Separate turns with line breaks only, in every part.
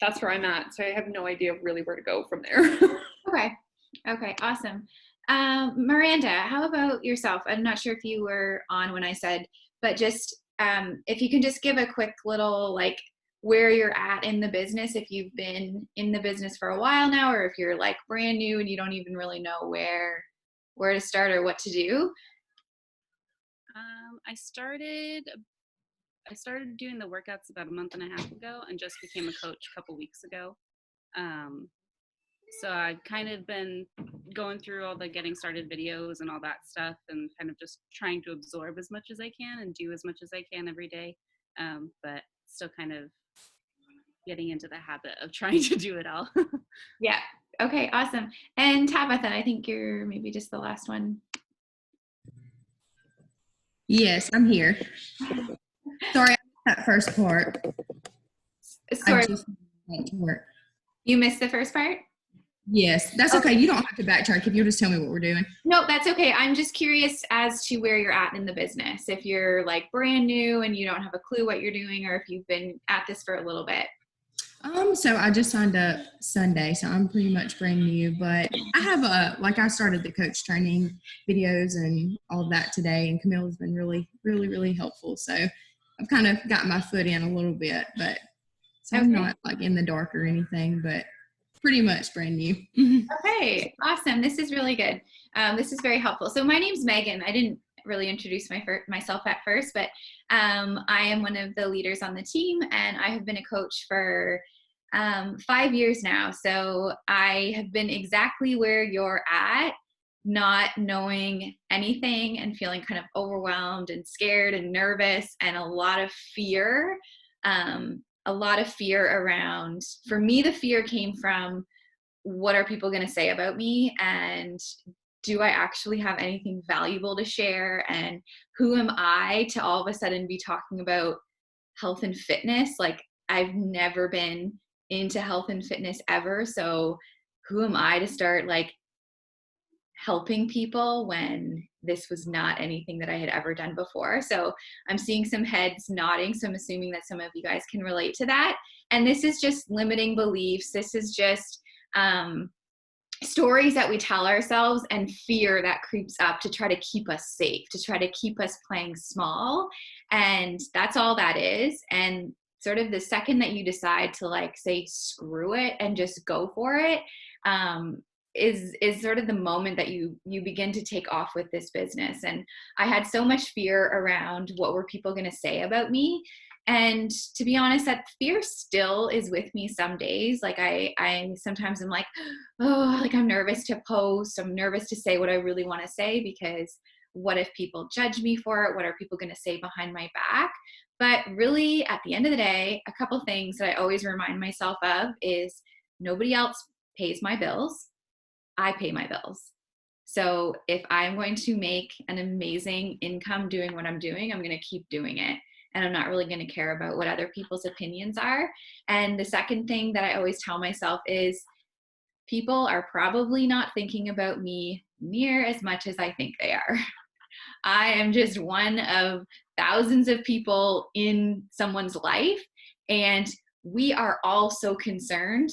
that's where I'm at. So I have no idea really where to go from there.
Okay. Okay. Awesome. Miranda, how about yourself? I'm not sure if you were on when I said, but just if you can just give a quick little like where you're at in the business, if you've been in the business for a while now, or if you're like brand new and you don't even really know where to start or what to do.
I started doing the workouts about a month and a half ago and just became a coach a couple weeks ago. Um, so I've kind of been going through all the getting started videos and all that stuff and kind of just trying to absorb as much as I can and do as much as I can every day. But still kind of getting into the habit of trying to do it all.
Yeah. Okay. Awesome. And Tabitha, I think you're maybe just the last one.
Yes, I'm here. Sorry, I missed that first part.
Sorry,
I just went to work.
you missed the first part?
Yes, that's okay. You don't have to backtrack if you'll just tell me what we're doing.
No, that's okay. I'm just curious as to where you're at in the business. If you're like brand new and you don't have a clue what you're doing, or if you've been at this for a little bit.
So I just signed up Sunday, so I'm pretty much brand new, but I have I started the coach training videos and all of that today, and Camille has been really, really, really helpful. So I've kind of got my foot in a little bit, but so I'm not like in the dark or anything, but pretty much brand new.
Okay, awesome. This is really good. This is very helpful. So my name's Megan. I didn't really introduce myself at first, but I am one of the leaders on the team, and I have been a coach for 5 years now. So I have been exactly where you're at, not knowing anything and feeling kind of overwhelmed and scared and nervous and a lot of fear. Around, for me, the fear came from what are people going to say about me, and do I actually have anything valuable to share, and who am I to all of a sudden be talking about health and fitness? Like, I've never been into health and fitness ever, so who am I to start like helping people when this was not anything that I had ever done before? So I'm seeing some heads nodding, so I'm assuming that some of you guys can relate to that. And this is just limiting beliefs. This is just stories that we tell ourselves and fear that creeps up to try to keep us safe, to try to keep us playing small. And that's all that is. And sort of the second that you decide to like say screw it and just go for it, is sort of the moment that you begin to take off with this business. And I had so much fear around what were people going to say about me. And to be honest, that fear still is with me some days. Like I sometimes am like, oh, like I'm nervous to post. I'm nervous to say what I really want to say, because what if people judge me for it? What are people going to say behind my back? But really, at the end of the day, a couple things that I always remind myself of is nobody else pays my bills. I pay my bills. So if I'm going to make an amazing income doing what I'm doing, I'm going to keep doing it. And I'm not really going to care about what other people's opinions are. And the second thing that I always tell myself is people are probably not thinking about me near as much as I think they are. I am just one of thousands of people in someone's life. And we are all so concerned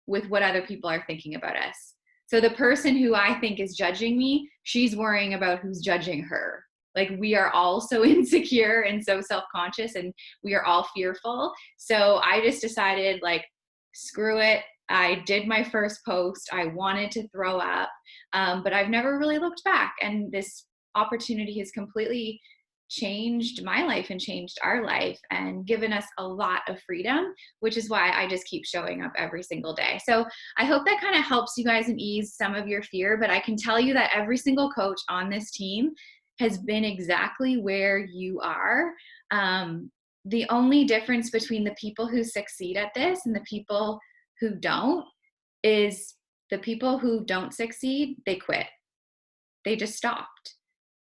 with what other people are thinking about us. So the person who I think is judging me, she's worrying about who's judging her. Like, we are all so insecure and so self-conscious, and we are all fearful. So I just decided, like, screw it. I did my first post. I wanted to throw up, but I've never really looked back. And this opportunity has completely changed my life and changed our life and given us a lot of freedom, which is why I just keep showing up every single day. So I hope that kind of helps you guys and ease some of your fear. But I can tell you that every single coach on this team has been exactly where you are. The only difference between the people who succeed at this and the people who don't is the people who don't succeed, they quit. They just stopped.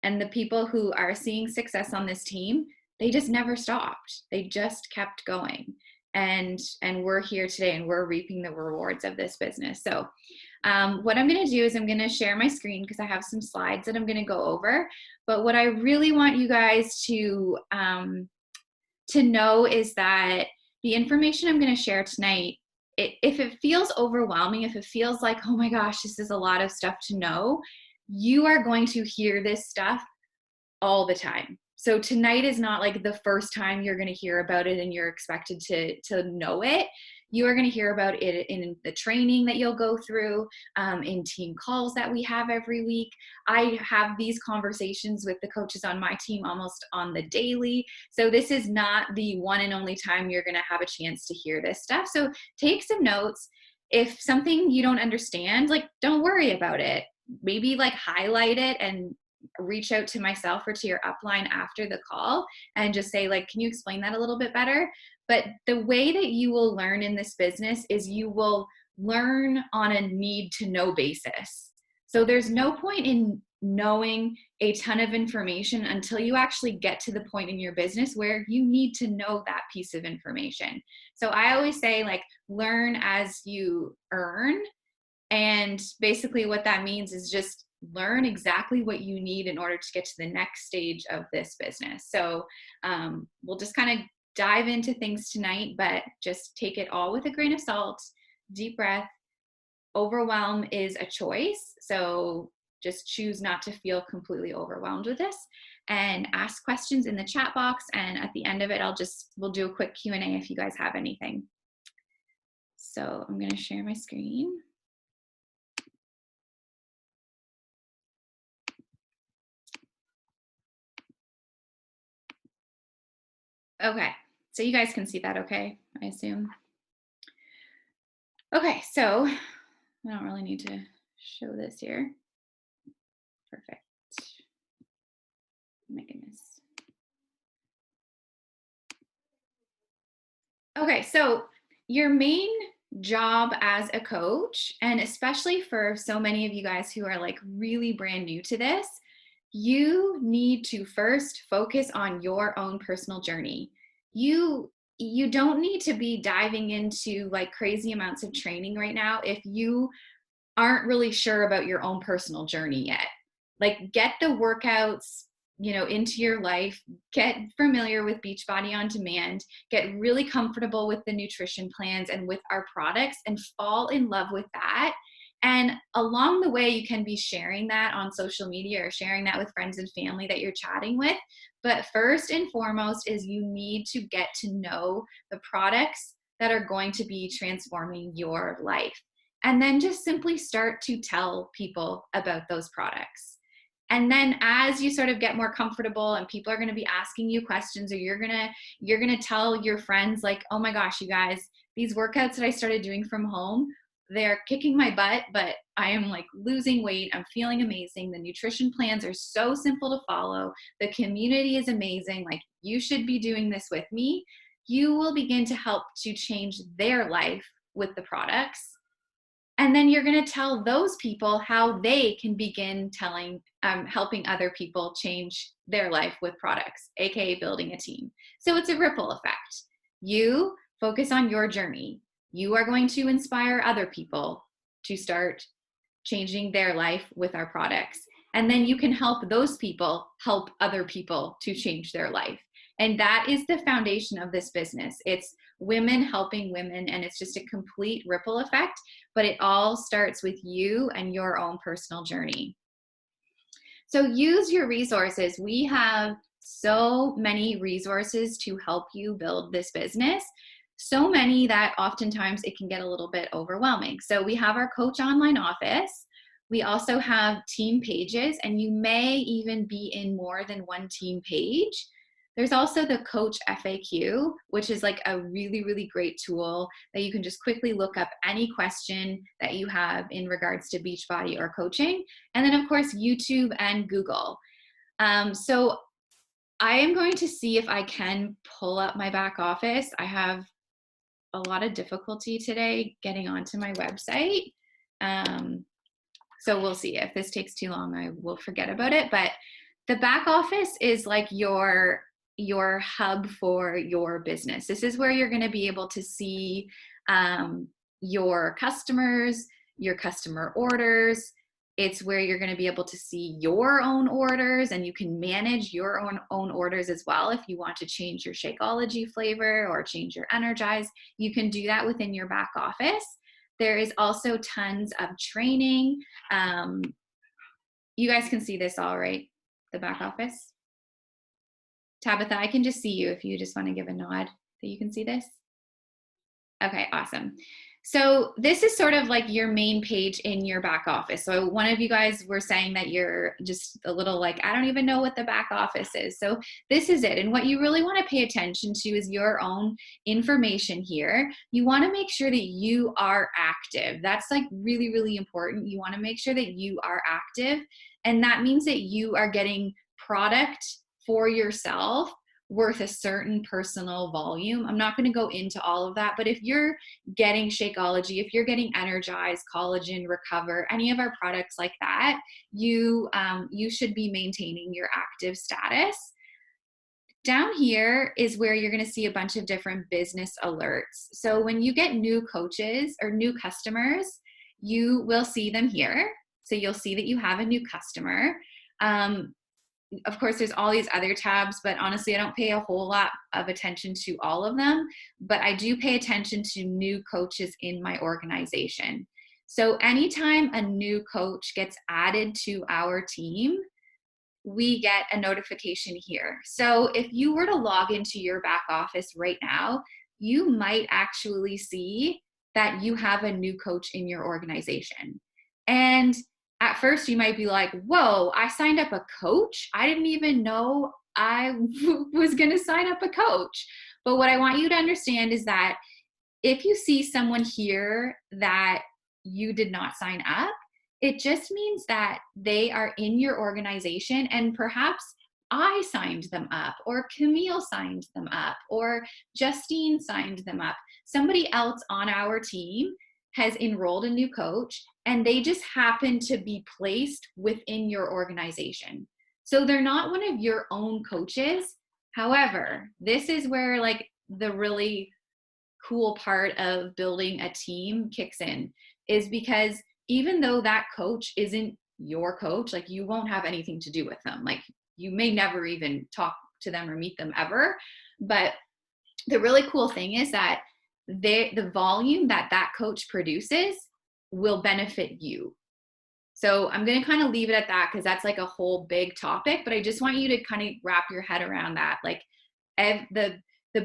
And the people who are seeing success on this team, they just never stopped. They just kept going. And we're here today, and we're reaping the rewards of this business. So what I'm going to do is I'm going to share my screen because I have some slides that I'm going to go over. But what I really want you guys to know is that the information I'm going to share tonight if it feels overwhelming, if it feels like, oh my gosh, this is a lot of stuff to know, you are going to hear this stuff all the time. So tonight is not like the first time you're going to hear about it and you're expected to know it. You are going to hear about it in the training that you'll go through, in team calls that we have every week. I have these conversations with the coaches on my team almost on the daily. So this is not the one and only time you're going to have a chance to hear this stuff. So take some notes. If something you don't understand, like, don't worry about it. Maybe like highlight it and reach out to myself or to your upline after the call and just say, like, can you explain that a little bit better? But the way that you will learn in this business is you will learn on a need to know basis. So there's no point in knowing a ton of information until you actually get to the point in your business where you need to know that piece of information. So I always say, like, learn as you earn. And basically what that means is just learn exactly what you need in order to get to the next stage of this business. So we'll just kind of dive into things tonight, but just take it all with a grain of salt, deep breath. Overwhelm is a choice. So just choose not to feel completely overwhelmed with this, and ask questions in the chat box. And at the end of it, we'll do a quick Q&A if you guys have anything. So I'm going to share my screen. Okay, so you guys can see that okay, I assume. Okay, so I don't really need to show this here. Perfect. Oh my goodness. Okay, so your main job as a coach, and especially for so many of you guys who are like really brand new to this, you need to first focus on your own personal journey. You don't need to be diving into like crazy amounts of training right now if you aren't really sure about your own personal journey yet. Like, get the workouts, into your life, get familiar with Beachbody On Demand, get really comfortable with the nutrition plans and with our products, and fall in love with that. And along the way, you can be sharing that on social media or sharing that with friends and family that you're chatting with. But first and foremost is you need to get to know the products that are going to be transforming your life. And then just simply start to tell people about those products. And then as you sort of get more comfortable and people are going to be asking you questions, or you're going to tell your friends, like, oh my gosh, you guys, these workouts that I started doing from home, they're kicking my butt, but I am like losing weight. I'm feeling amazing. The nutrition plans are so simple to follow. The community is amazing. Like, you should be doing this with me. You will begin to help to change their life with the products. And then you're going to tell those people how they can begin helping other people change their life with products, aka building a team. So it's a ripple effect. You focus on your journey. You are going to inspire other people to start changing their life with our products. And then you can help those people help other people to change their life. And that is the foundation of this business. It's women helping women, and it's just a complete ripple effect, but it all starts with you and your own personal journey. So use your resources. We have so many resources to help you build this business. So many that oftentimes it can get a little bit overwhelming. So we have our Coach Online office. We also have team pages, and you may even be in more than one team page. There's also the Coach FAQ, which is like a really, really great tool that you can just quickly look up any question that you have in regards to Beachbody or coaching. And then of course, YouTube and Google. So I am going to see if I can pull up my back office. I have a lot of difficulty today getting onto my website. So we'll see. If this takes too long, I will forget about it. But the back office is like your hub for your business. This is where you're going to be able to see your customers, your customer orders, It's where you're going to be able to see your own orders, and you can manage your own orders as well. If you want to change your Shakeology flavor or change your Energize, you can do that within your back office. There is also tons of training. You guys can see this all right, the back office. Tabitha, I can just see you if you just want to give a nod that you can see this. Okay, awesome. So this is sort of like your main page in your back office. So one of you guys were saying that you're just a little like, I don't even know what the back office is. So this is it. And what you really want to pay attention to is your own information here. You want to make sure that you are active. That's like really, really important. You want to make sure that you are active. And that means that you are getting product for yourself worth a certain personal volume. I'm not going to go into all of that, but if you're getting Shakeology, if you're getting Energize, Collagen, Recover, any of our products like that, you should be maintaining your active status. Down here is where you're going to see a bunch of different business alerts. So when you get new coaches or new customers, you will see them here. So you'll see that you have a new customer. Of course, there's all these other tabs, but honestly, I don't pay a whole lot of attention to all of them, but I do pay attention to new coaches in my organization. So anytime a new coach gets added to our team, we get a notification here. So if you were to log into your back office right now, you might actually see that you have a new coach in your organization. And at first you might be like, whoa, I signed up a coach? I didn't even know I was going to sign up a coach. But what I want you to understand is that if you see someone here that you did not sign up, it just means that they are in your organization, and perhaps I signed them up, or Camille signed them up, or Justine signed them up. Somebody else on our team has enrolled a new coach, and they just happen to be placed within your organization. So they're not one of your own coaches. However, this is where like the really cool part of building a team kicks in, is because even though that coach isn't your coach, like you won't have anything to do with them. Like you may never even talk to them or meet them ever. But the really cool thing is that the volume that that coach produces will benefit you. So I'm going to kind of leave it at that, because that's like a whole big topic, but I just want you to kind of wrap your head around that. Like the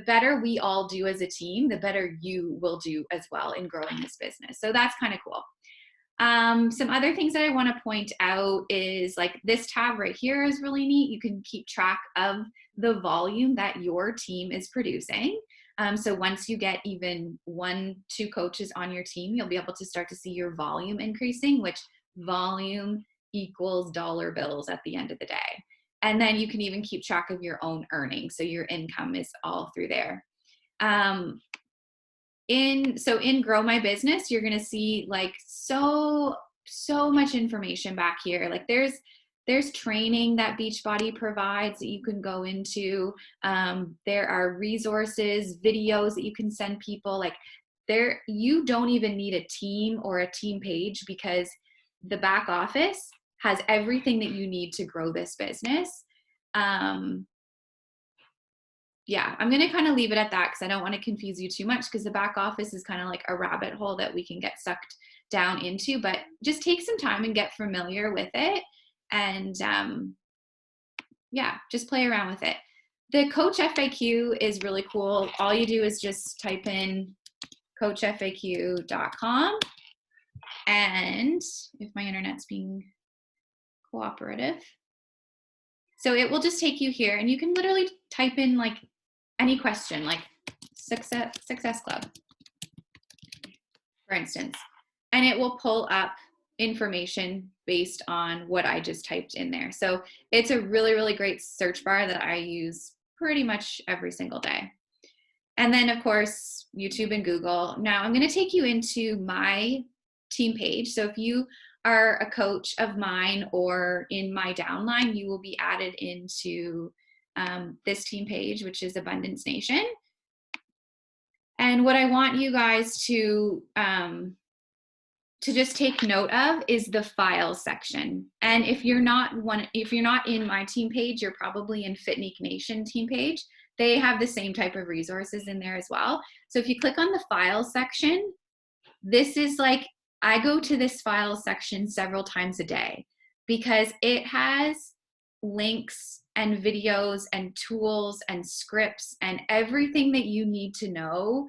better we all do as a team, the better you will do as well in growing this business. So that's kind of cool. Some other things that I want to point out is like this tab right here is really neat. You can keep track of the volume that your team is producing. So once you get even 1-2 coaches on your team, you'll be able to start to see your volume increasing, which volume equals dollar bills at the end of the day. And then you can even keep track of your own earnings. So your income is all through there. In Grow My Business, you're going to see like so much information back here. Like there's training that Beachbody provides that you can go into. There are resources, videos that you can send people. Like you don't even need a team or a team page, because the back office has everything that you need to grow this business. Yeah, I'm going to kind of leave it at that, because I don't want to confuse you too much, because the back office is kind of like a rabbit hole that we can get sucked down into. But just take some time and get familiar with it. And yeah, just play around with it. The Coach FAQ is really cool. All you do is just type in coachfaq.com. And if my internet's being cooperative. So it will just take you here, and you can literally type in like any question, like Success Club, for instance, and it will pull up information based on what I just typed in there. So it's a really, really great search bar that I use pretty much every single day. And then of course, YouTube and Google. Now I'm going to take you into my team page. So if you are a coach of mine or in my downline, you will be added into this team page, which is Abundance Nation. And what I want you guys to to just take note of is the files section. And if you're not in my team page, you're probably in Fitnik Nation team page. They have the same type of resources in there as well. So if you click on the files section, this is like, I go to this files section several times a day because it has links and videos and tools and scripts and everything that you need to know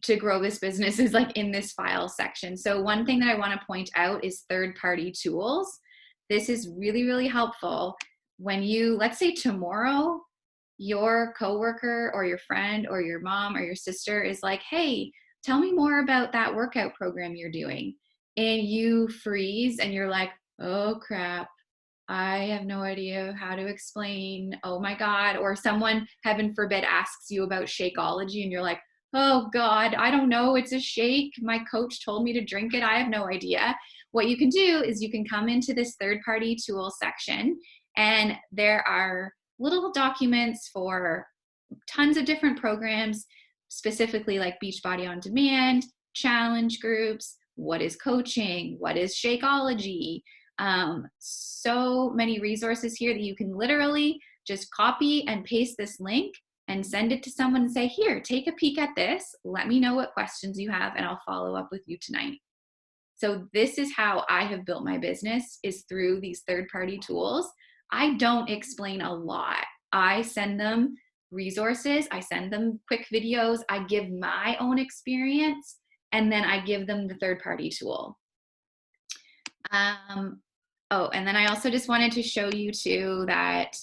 to grow this business is like in this file section. So one thing that I want to point out is third-party tools. This is really, really helpful when you, let's say tomorrow, your coworker or your friend or your mom or your sister is like, hey, tell me more about that workout program you're doing. And you freeze and you're like, oh crap, I have no idea how to explain. Oh my God. Or someone, heaven forbid, asks you about Shakeology and you're like, oh God, I don't know. It's a shake. My coach told me to drink it. I have no idea. What you can do is you can come into this third-party tool section, and there are little documents for tons of different programs, specifically like Beachbody On Demand, challenge groups, what is coaching, what is Shakeology. So many resources here that you can literally just copy and paste this link and send it to someone and say, here, take a peek at this. Let me know what questions you have and I'll follow up with you tonight. So this is how I have built my business, is through these third-party tools. I don't explain a lot. I send them resources. I send them quick videos. I give my own experience, and then I give them the third-party tool. Oh, and then I also just wanted to show you too that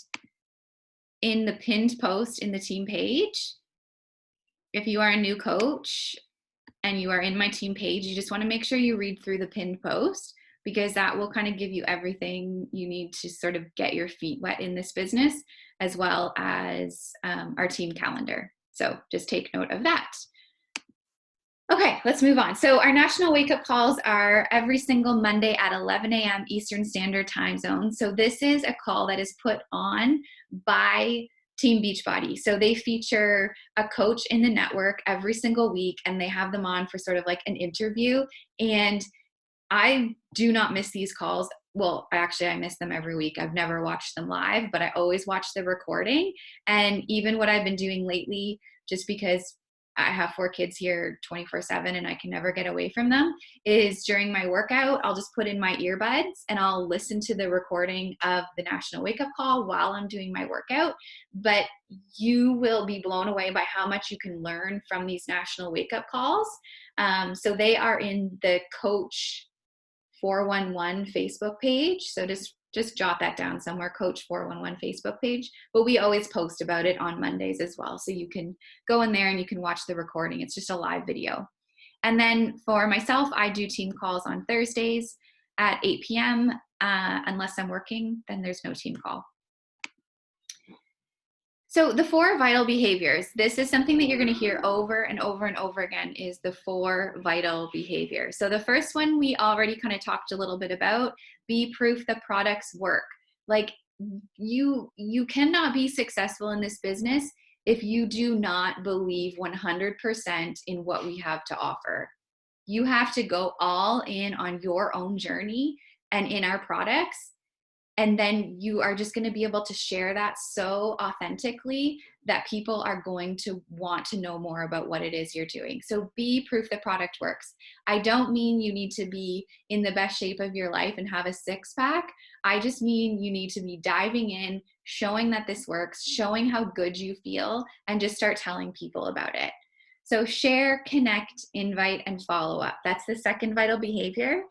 in the pinned post in the team page, if you are a new coach and you are in my team page, you just want to make sure you read through the pinned post, because that will kind of give you everything you need to sort of get your feet wet in this business, as well as our team calendar. So just take note of that. Okay, let's move on. So our national wake-up calls are every single Monday at 11 a.m. Eastern Standard Time Zone. So this is a call that is put on by Team Beachbody. So they feature a coach in the network every single week, and they have them on for sort of like an interview. And I do not miss these calls. Well, actually, I miss them every week. I've never watched them live, but I always watch the recording. And even what I've been doing lately, just because I have 4 kids here 24/7 and I can never get away from them, is during my workout, I'll just put in my earbuds and I'll listen to the recording of the National Wake Up Call while I'm doing my workout. But you will be blown away by how much you can learn from these National Wake Up Calls. So they are in the Coach 411 Facebook page. So just jot that down somewhere, Coach 411 Facebook page. But we always post about it on Mondays as well. So you can go in there and you can watch the recording. It's just a live video. And then for myself, I do team calls on Thursdays at 8 p.m. Unless I'm working, then there's no team call. So the 4 vital behaviors, this is something that you're going to hear over and over and over again, is the 4 vital behaviors. So the first one we already kind of talked a little bit about, be proof that products work. Like you cannot be successful in this business if you do not believe 100% in what we have to offer. You have to go all in on your own journey and in our products. And then you are just going to be able to share that so authentically that people are going to want to know more about what it is you're doing. So be proof the product works. I don't mean you need to be in the best shape of your life and have a 6-pack. I just mean you need to be diving in, showing that this works, showing how good you feel, and just start telling people about it. So share, connect, invite, and follow up. That's the second vital behavior.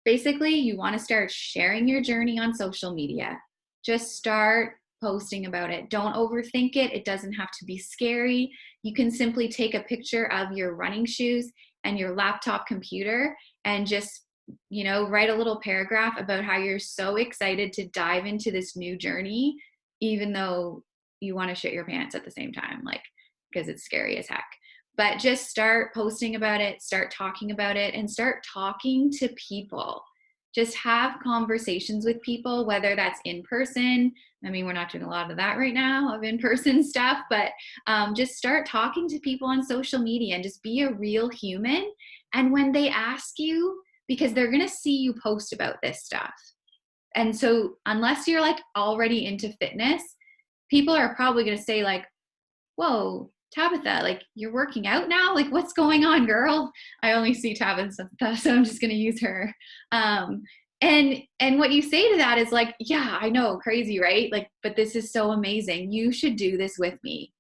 Basically, you want to start sharing your journey on social media. Just start posting about it. Don't overthink it. It doesn't have to be scary. You can simply take a picture of your running shoes and your laptop computer and just, write a little paragraph about how you're so excited to dive into this new journey, even though you want to shit your pants at the same time, because it's scary as heck. But just start posting about it, start talking about it, and start talking to people. Just have conversations with people, whether that's in person. I mean, we're not doing a lot of that right now, of in-person stuff, but just start talking to people on social media and just be a real human And when they ask you, because they're going to see you post about this stuff. And so unless you're like already into fitness, people are probably going to say like, whoa, Tabitha, like you're working out now? Like what's going on, girl? I only see Tabitha, so I'm just going to use her. And what you say to that is like, yeah, I know, crazy, right? Like, but this is so amazing. You should do this with me.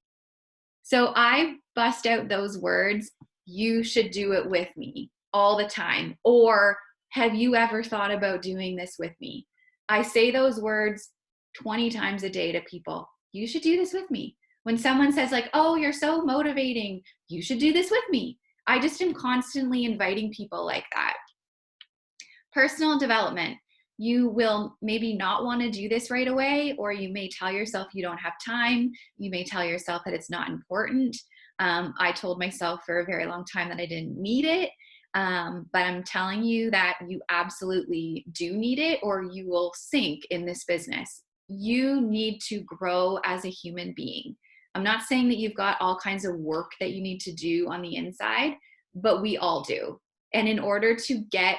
So I bust out those words, you should do it with me all the time. Or have you ever thought about doing this with me? I say those words 20 times a day to people. You should do this with me. When someone says like, oh, you're so motivating, you should do this with me. I just am constantly inviting people like that. Personal development. You will maybe not want to do this right away, or you may tell yourself you don't have time. You may tell yourself that it's not important. I told myself for a very long time that I didn't need it. But I'm telling you that you absolutely do need it, or you will sink in this business. You need to grow as a human being. I'm not saying that you've got all kinds of work that you need to do on the inside, but we all do. And in order to get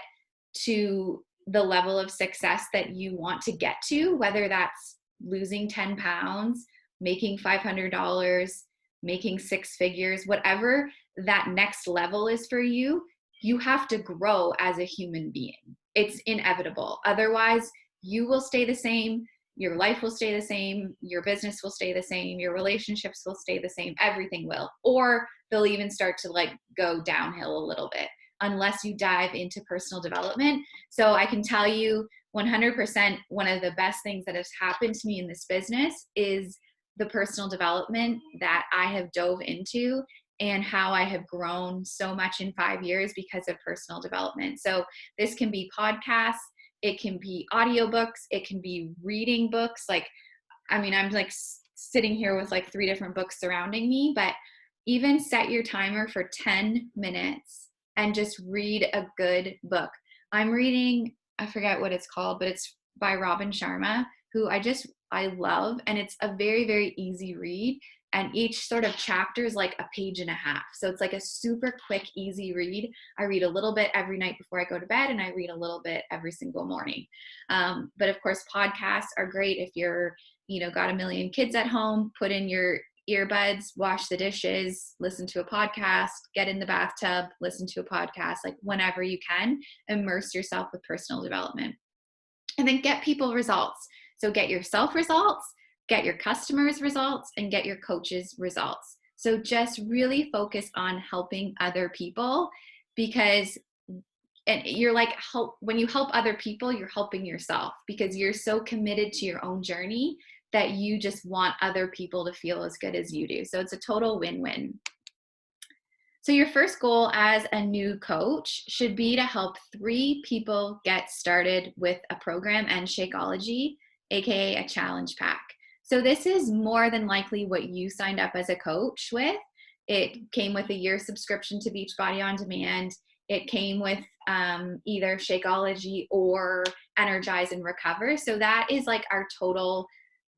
to the level of success that you want to get to, whether that's losing 10 pounds, making $500, making 6 figures, whatever that next level is for you, you have to grow as a human being. It's inevitable. Otherwise, you will stay the same. Your life will stay the same. Your business will stay the same. Your relationships will stay the same. Everything will. Or they'll even start to like go downhill a little bit unless you dive into personal development. So I can tell you 100% one of the best things that has happened to me in this business is the personal development that I have dove into, and how I have grown so much in 5 years because of personal development. So this can be podcasts, it can be audiobooks, it can be reading books. Like, I mean, I'm like sitting here with like 3 different books surrounding me, but even set your timer for 10 minutes and just read a good book. I'm reading, I forget what it's called, but it's by Robin Sharma, who I love. And it's a very, very easy read. And each sort of chapter is like a page and a half. So it's like a super quick, easy read. I read a little bit every night before I go to bed, and I read a little bit every single morning. But of course, podcasts are great if you're, got a million kids at home, put in your earbuds, wash the dishes, listen to a podcast, get in the bathtub, listen to a podcast, like whenever you can, immerse yourself with personal development. And then get people results. So get yourself results, get your customers results, and get your coaches results. So just really focus on helping other people, because you're like, when you help other people, you're helping yourself, because you're so committed to your own journey that you just want other people to feel as good as you do. So it's a total win-win. So your first goal as a new coach should be to help 3 people get started with a program and Shakeology, aka a challenge pack. So this is more than likely what you signed up as a coach with. It came with a year subscription to Beachbody On Demand. It came with either Shakeology or Energize and Recover. So that is like our total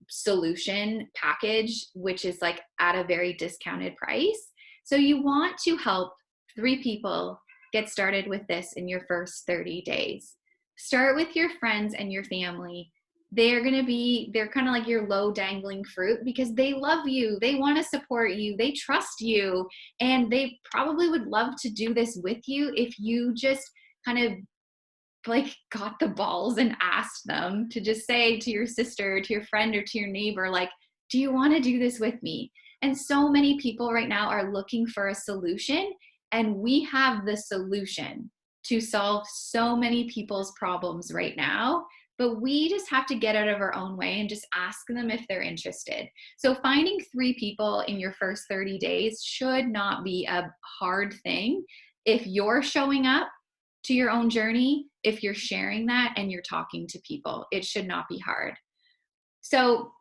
solution package, which is like at a very discounted price. So you want to help 3 people get started with this in your first 30 days. Start with your friends and your family. They're kind of like your low dangling fruit, because they love you, they want to support you, they trust you, and they probably would love to do this with you if you just kind of like got the balls and asked them to just say to your sister, to your friend, or to your neighbor, like, do you want to do this with me? And so many people right now are looking for a solution, and we have the solution to solve so many people's problems right now. But we just have to get out of our own way and just ask them if they're interested. So finding 3 people in your first 30 days should not be a hard thing if you're showing up to your own journey, if you're sharing that and you're talking to people. It should not be hard. So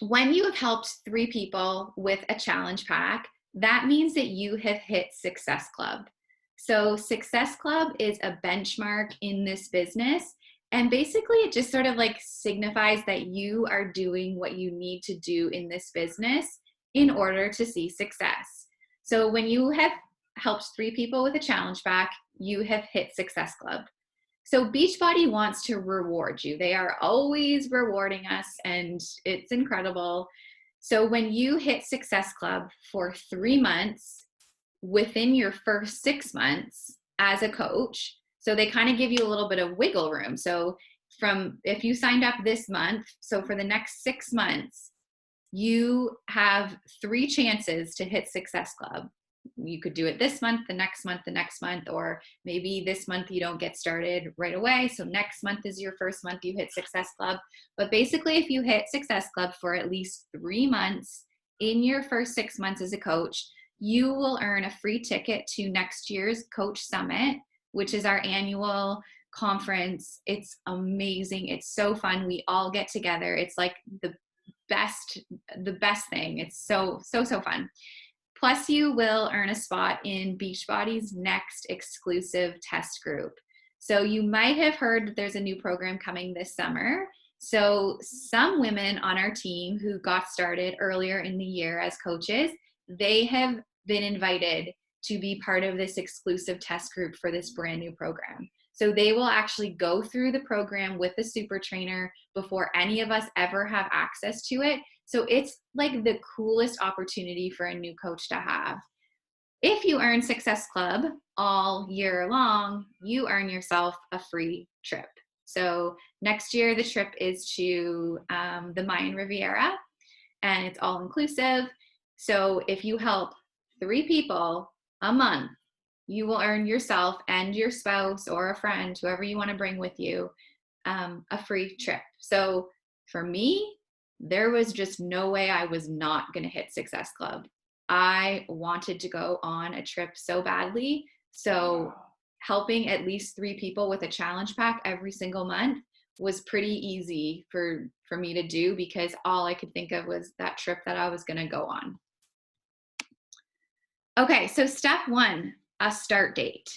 when you have helped 3 people with a challenge pack, that means that you have hit Success Club. So Success Club is a benchmark in this business. And basically it just sort of like signifies that you are doing what you need to do in this business in order to see success. So when you have helped 3 people with a challenge pack, you have hit Success Club. So Beachbody wants to reward you. They are always rewarding us, and it's incredible. So when you hit Success Club for 3 months within your first 6 months as a coach, so they kind of give you a little bit of wiggle room. So if you signed up this month, so for the next 6 months, you have 3 chances to hit Success Club. You could do it this month, the next month, or maybe this month you don't get started right away. So next month is your first month you hit Success Club. But basically, if you hit Success Club for at least 3 months in your first 6 months as a coach, you will earn a free ticket to next year's Coach Summit, which is our annual conference. It's amazing. It's so fun. We all get together. It's like the best thing. It's so fun. Plus, you will earn a spot in Beachbody's next exclusive test group. So you might have heard that there's a new program coming this summer. So some women on our team who got started earlier in the year as coaches, they have been invited to be part of this exclusive test group for this brand new program. So they will actually go through the program with the super trainer before any of us ever have access to it. So it's like the coolest opportunity for a new coach to have. If you earn Success Club all year long, you earn yourself a free trip. So next year, the trip is to the Mayan Riviera, and it's all inclusive. So if you help 3 people a month, you will earn yourself and your spouse or a friend, whoever you want to bring with you, a free trip. So for me, there was just no way I was not going to hit Success Club. I wanted to go on a trip so badly. So helping at least 3 people with a challenge pack every single month was pretty easy for me to do, because all I could think of was that trip that I was going to go on. Okay, so step 1, a start date.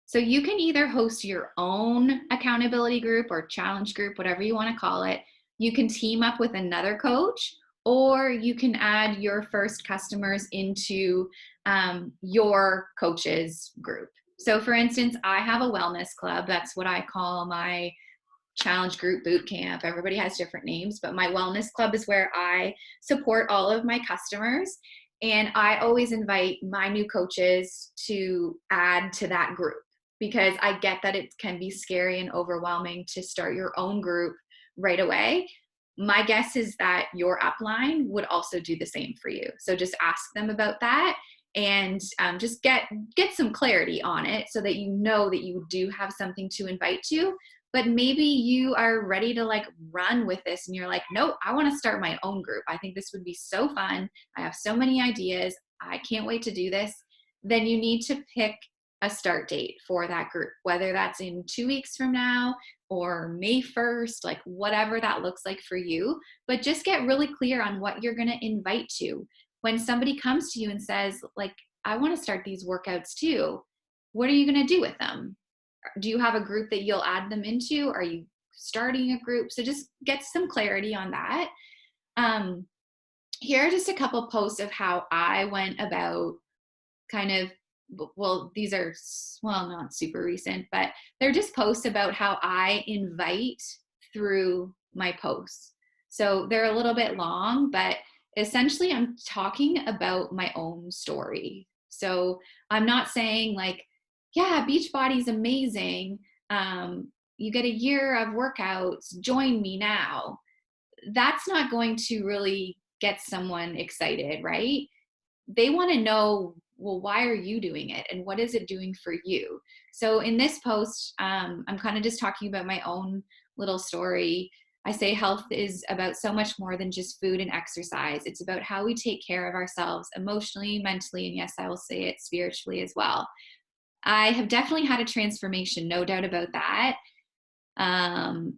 So you can either host your own accountability group or challenge group, whatever you want to call it. You can team up with another coach, or you can add your first customers into your coach's group. So for instance, I have a wellness club. That's what I call my challenge group boot camp. Everybody has different names, but my wellness club is where I support all of my customers. And I always invite my new coaches to add to that group, because I get that it can be scary and overwhelming to start your own group right away. My guess is that your upline would also do the same for you. So just ask them about that, and just get some clarity on it, so that you know that you do have something to invite to. But maybe you are ready to like run with this and you're like, no, I want to start my own group. I think this would be so fun. I have so many ideas. I can't wait to do this. Then you need to pick a start date for that group, whether that's in 2 weeks from now or May 1st, like whatever that looks like for you. But just get really clear on what you're going to invite to. When somebody comes to you and says, like, I want to start these workouts too, what are you going to do with them? Do you have a group that you'll add them into? Are you starting a group? So just get some clarity on that. Here are just a couple posts of how I went about kind of, well, these are, well, not super recent, but they're just posts about how I invite through my posts. So they're a little bit long, but essentially I'm talking about my own story. So I'm not saying like, yeah, Beachbody's amazing. You get a year of workouts, join me now. That's not going to really get someone excited, right? They want to know, well, why are you doing it? And what is it doing for you? So in this post, I'm kind of just talking about my own little story. I say health is about so much more than just food and exercise. It's about how we take care of ourselves emotionally, mentally, and yes, I will say it, spiritually as well. I have definitely had a transformation, no doubt about that.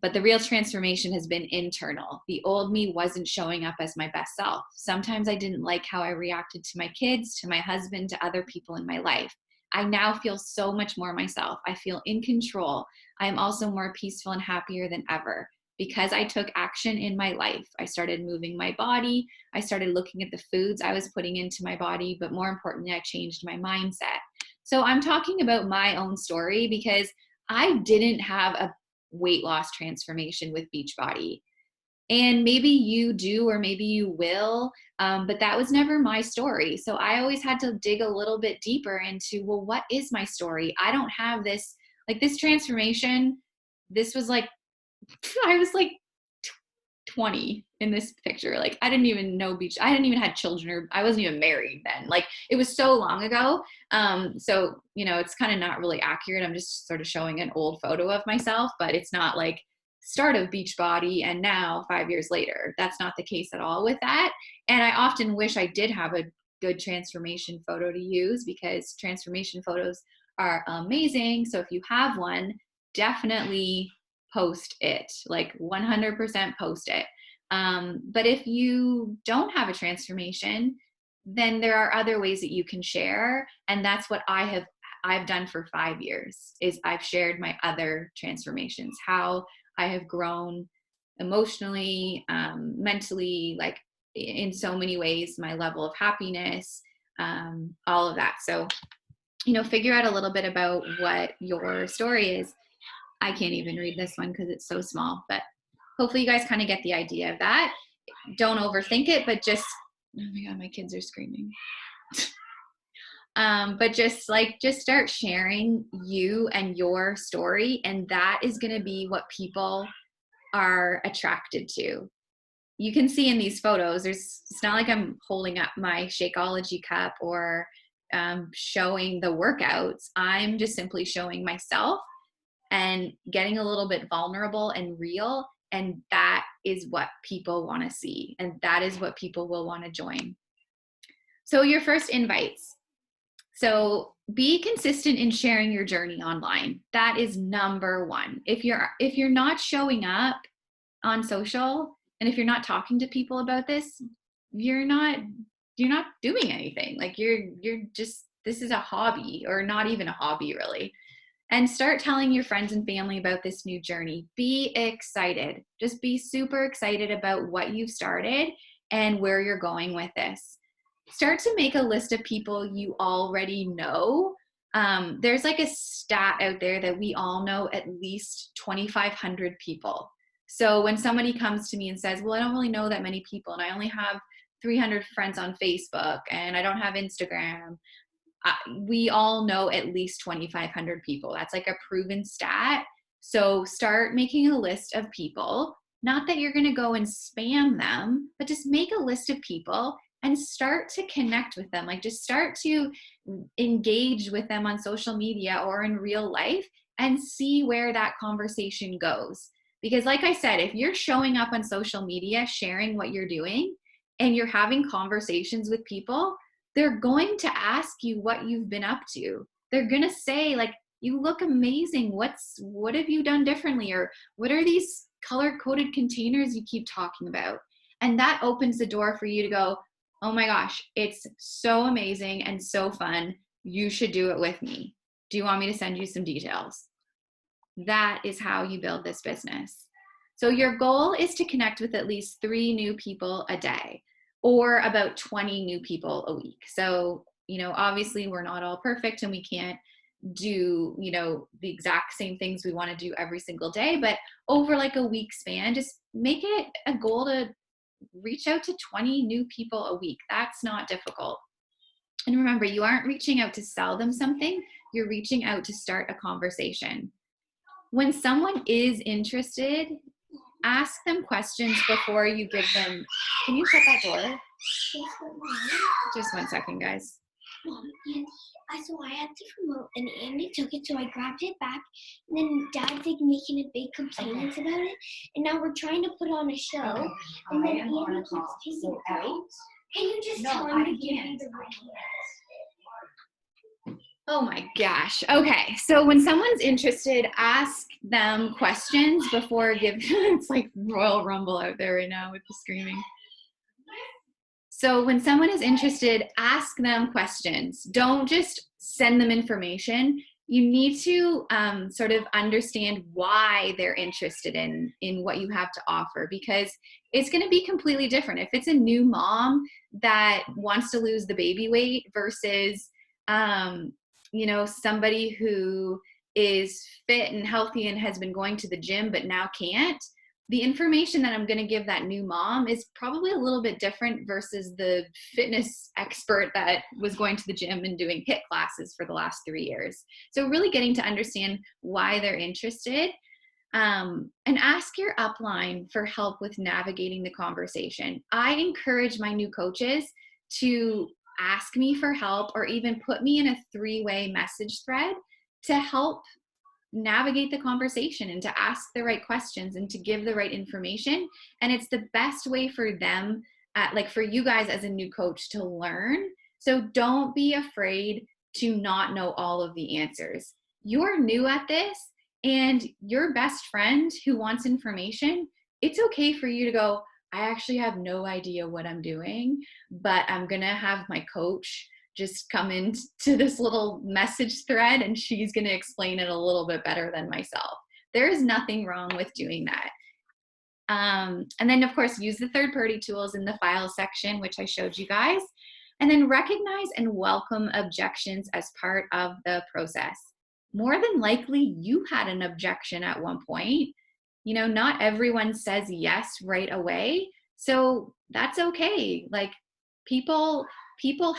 But the real transformation has been internal. The old me wasn't showing up as my best self. Sometimes I didn't like how I reacted to my kids, to my husband, to other people in my life. I now feel so much more myself. I feel in control. I am also more peaceful and happier than ever because I took action in my life. I started moving my body. I started looking at the foods I was putting into my body, but more importantly, I changed my mindset. So I'm talking about my own story because I didn't have a weight loss transformation with Beachbody. And maybe you do, or maybe you will, but that was never my story. So I always had to dig a little bit deeper into, well, what is my story? I don't have this, like this transformation. This was like, I was like 20 in this picture. Like I didn't even know I hadn't even had children, or I wasn't even married then. Like it was so long ago. So, it's kind of not really accurate. I'm just sort of showing an old photo of myself, but it's not like start of Beachbody and now 5 years later. That's not the case at all with that. And I often wish I did have a good transformation photo to use, because transformation photos are amazing. So if you have one, definitely post it, like 100% post it. But if you don't have a transformation, then there are other ways that you can share. And that's what I've done for 5 years, is I've shared my other transformations, how I have grown emotionally, mentally, like in so many ways, my level of happiness, all of that. So, figure out a little bit about what your story is. I can't even read this one because it's so small, but hopefully you guys kind of get the idea of that. Don't overthink it, but just, oh my God, my kids are screaming. But just start sharing you and your story, and that is going to be what people are attracted to. You can see in these photos, it's not like I'm holding up my Shakeology cup or showing the workouts. I'm just simply showing myself and getting a little bit vulnerable and real, and that is what people want to see, and that is what people will want to join. So your first invites. So be consistent in sharing your journey online. That is number one. If you're not showing up on social, and if you're not talking to people about this, you're not doing anything. Like you're just, this is a hobby, or not even a hobby really. And start telling your friends and family about this new journey. Be excited. Just be super excited about what you've started and where you're going with this. Start to make a list of people you already know. There's like a stat out there that we all know at least 2,500 people. So when somebody comes to me and says, well, I don't really know that many people, and I only have 300 friends on Facebook, and I don't have Instagram, we all know at least 2,500 people. That's like a proven stat. So start making a list of people. Not that you're going to go and spam them, but just make a list of people and start to connect with them. Like just start to engage with them on social media or in real life, and see where that conversation goes. Because like I said, if you're showing up on social media, sharing what you're doing, and you're having conversations with people, they're going to ask you what you've been up to. They're going to say, like, you look amazing. What have you done differently? Or what are these color-coded containers you keep talking about? And that opens the door for you to go, oh my gosh, it's so amazing and so fun. You should do it with me. Do you want me to send you some details? That is how you build this business. So your goal is to connect with at least 3 new people a day, or about 20 new people a week. So, obviously we're not all perfect, and we can't do, the exact same things we want to do every single day, but over like a week span, just make it a goal to reach out to 20 new people a week. That's not difficult. And remember, you aren't reaching out to sell them something. You're reaching out to start a conversation. When someone is interested, ask them questions before you give them. Can you shut that door? Just 1 second, guys.
Mom, Andy, so I had the remote and Andy took it, so I grabbed it back. And then Dad's like making a big complaints about it, and now we're trying to put on a show. And then Andy keeps taking it out. Can you just tell him to give me the remote?
Oh my gosh. Okay. So when someone's interested, ask them questions before it's like Royal Rumble out there right now with the screaming. So when someone is interested, ask them questions. Don't just send them information. You need to sort of understand why they're interested in what you have to offer, because it's going to be completely different. If it's a new mom that wants to lose the baby weight versus somebody who is fit and healthy and has been going to the gym but now can't, the information that I'm going to give that new mom is probably a little bit different versus the fitness expert that was going to the gym and doing HIIT classes for the last 3 years. So really getting to understand why they're interested, and ask your upline for help with navigating the conversation. I encourage my new coaches to ask me for help or even put me in a 3-way message thread to help navigate the conversation and to ask the right questions and to give the right information. And it's the best way for them, for you guys as a new coach, to learn. So don't be afraid to not know all of the answers. You're new at this, and your best friend who wants information, it's okay for you to go, I actually have no idea what I'm doing, but I'm going to have my coach just come into this little message thread and she's going to explain it a little bit better than myself. There is nothing wrong with doing that. And then, of course, use the third-party tools in the file section, which I showed you guys. And then recognize and welcome objections as part of the process. More than likely, you had an objection at one point. Not everyone says yes right away. So that's okay. Like, people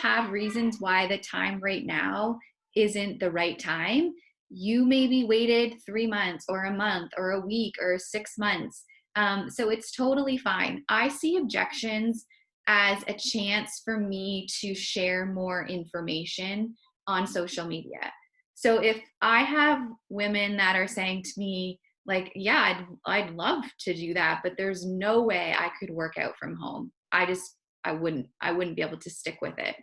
have reasons why the time right now isn't the right time. You maybe waited 3 months or a month or a week or 6 months. So it's totally fine. I see objections as a chance for me to share more information on social media. So if I have women that are saying to me, like, yeah, I'd love to do that, but there's no way I could work out from home. I wouldn't be able to stick with it.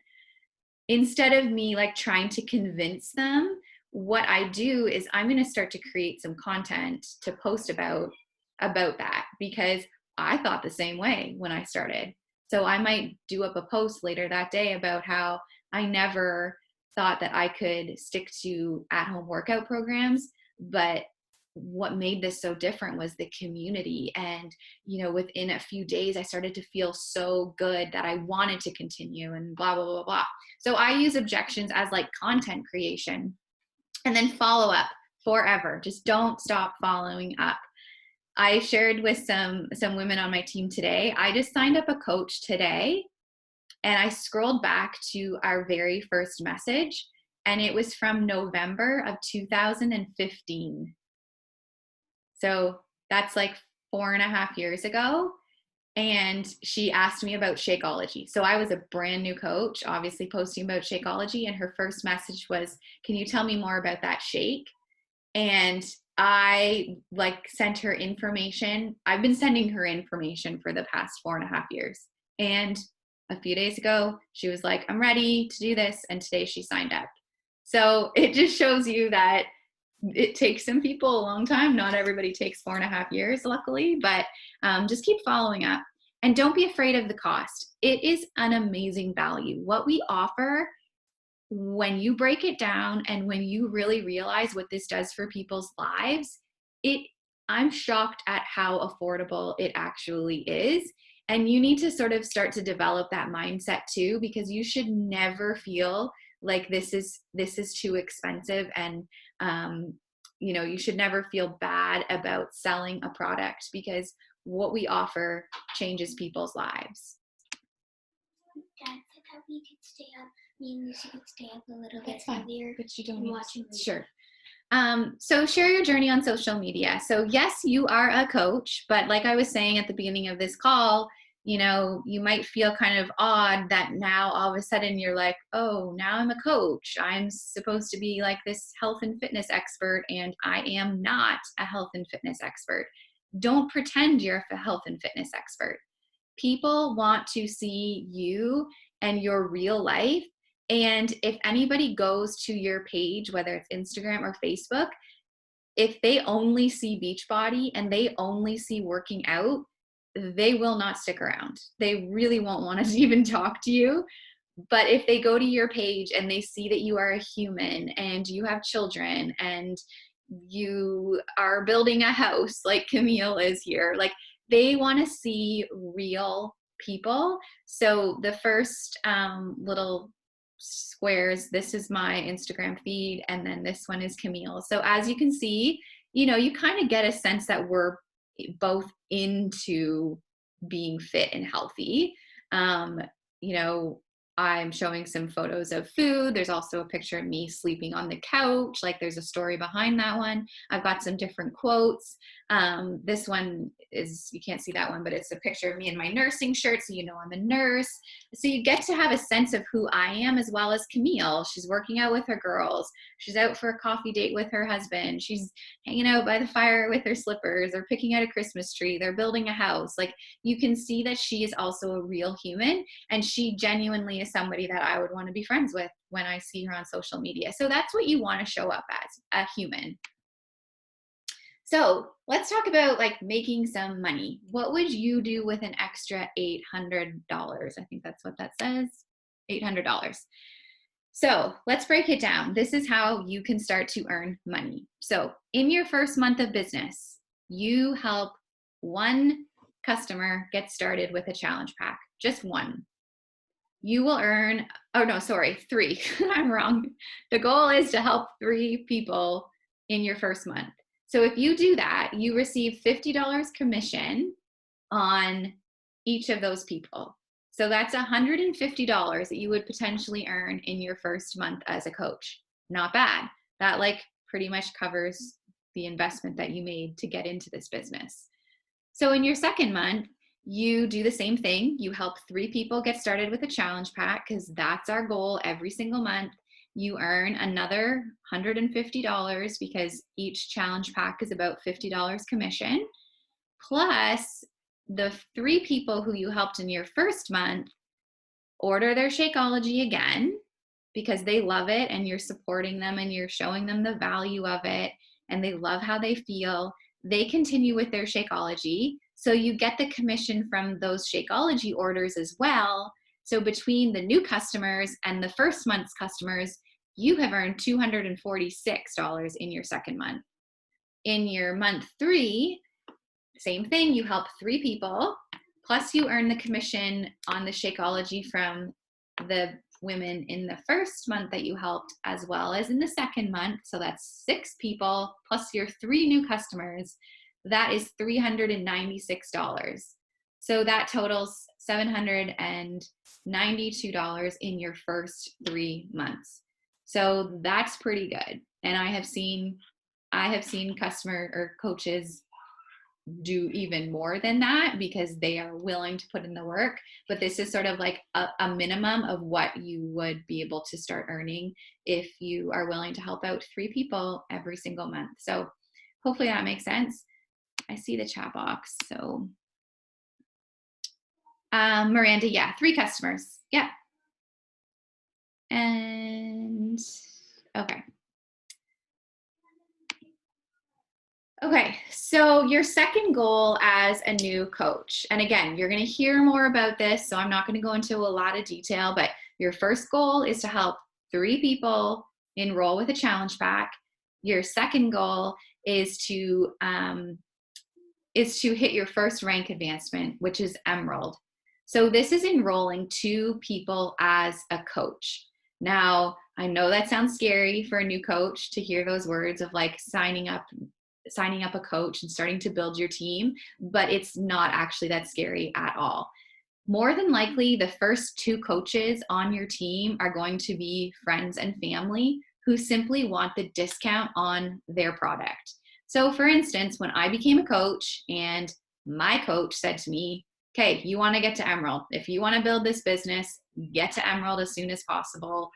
Instead of me trying to convince them, what I do is I'm going to start to create some content to post about that, because I thought the same way when I started. So I might do up a post later that day about how I never thought that I could stick to at-home workout programs, but what made this so different was the community. And, within a few days, I started to feel so good that I wanted to continue, and blah, blah, blah, blah. So I use objections as content creation. And then follow up forever. Just don't stop following up. I shared with some women on my team today. I just signed up a coach today, and I scrolled back to our very first message, and it was from November of 2015. So that's 4.5 years ago. And she asked me about Shakeology. So I was a brand new coach, obviously posting about Shakeology. And her first message was, can you tell me more about that shake? And I sent her information. I've been sending her information for the past 4.5 years. And a few days ago, she was like, I'm ready to do this. And today she signed up. So it just shows you that it takes some people a long time. Not everybody takes 4.5 years, luckily, but just keep following up. And don't be afraid of the cost. It is an amazing value. What we offer, when you break it down and when you really realize what this does for people's lives, I'm shocked at how affordable it actually is. And you need to sort of start to develop that mindset too, because you should never feel like this is too expensive, and you should never feel bad about selling a product, because what we offer changes people's lives.
Dad said that we could stay up. Me and Lucy could stay up a little bit
That's fine,
earlier.
but you don't
and
need
watch
to.
a
Sure. So share your journey on social media. So yes, you are a coach, but like I was saying at the beginning of this call, you might feel kind of odd that now all of a sudden you're like, oh, now I'm a coach. I'm supposed to be this health and fitness expert, and I am not a health and fitness expert. Don't pretend you're a health and fitness expert. People want to see you and your real life. And if anybody goes to your page, whether it's Instagram or Facebook, if they only see Beachbody and they only see working out, they will not stick around. They really won't want to even talk to you. But if they go to your page and they see that you are a human and you have children and you are building a house like Camille is here, they want to see real people. So the first little squares. This is my Instagram feed, and then this one is Camille. So as you can see, you know, you kind of get a sense that we're both into being fit and healthy. You know, I'm showing some photos of food. There's also a picture of me sleeping on the couch. Like, there's a story behind that one. I've got some different quotes. This one is, you can't see that one, but it's a picture of me in my nursing shirt, so you know I'm a nurse. So you get to have a sense of who I am, as well as Camille. She's working out with her girls. She's out for a coffee date with her husband. She's hanging out by the fire with her slippers. They're picking out a Christmas tree. They're building a house. Like, you can see that she is also a real human, and she genuinely is somebody that I would want to be friends with when I see her on social media. So that's what you want to show up as, a human. So let's talk about like making some money. What would you do with an extra $800? I think that's what that says, $800. So let's break it down. This is how you can start to earn money. So in your first month of business, you help one customer get started with a challenge pack, just one. You will earn, oh no, sorry, 3. I'm wrong. The goal is to help 3 people in your first month. So if you do that, you receive $50 commission on each of those people. So that's $150 that you would potentially earn in your first month as a coach. Not bad. That like pretty much covers the investment that you made to get into this business. So in your second month, you do the same thing. You help 3 people get started with a challenge pack, because that's our goal every single month. You earn another $150 because each challenge pack is about $50 commission. Plus, the 3 people who you helped in your first month order their Shakeology again because they love it, and you're supporting them and you're showing them the value of it, and they love how they feel. They continue with their Shakeology. So you get the commission from those Shakeology orders as well. So between the new customers and the first month's customers, you have earned $246 in your second month. In your month 3, same thing, you help 3 people, plus you earn the commission on the Shakeology from the women in the first month that you helped, as well as in the second month. So that's 6 people, plus your 3 new customers. That is $396. So that totals $792 in your first 3 months. So that's pretty good. And I have seen customer or coaches do even more than that because they are willing to put in the work. But this is sort of like a minimum of what you would be able to start earning if you are willing to help out 3 people every single month. So hopefully that makes sense. I see the chat box. So Miranda, yeah, 3 customers. Yeah. And okay. Okay, so your second goal as a new coach, and again, you're going to hear more about this, so I'm not going to go into a lot of detail, but your first goal is to help 3 people enroll with a challenge pack. Your second goal is to hit your first rank advancement, which is Emerald. So this is enrolling 2 people as a coach. Now, I know that sounds scary for a new coach to hear those words of like signing up a coach and starting to build your team, but it's not actually that scary at all. More than likely, the first 2 coaches on your team are going to be friends and family who simply want the discount on their product. So for instance, when I became a coach and my coach said to me, okay, you want to get to Emerald. If you want to build this business, get to Emerald as soon as possible.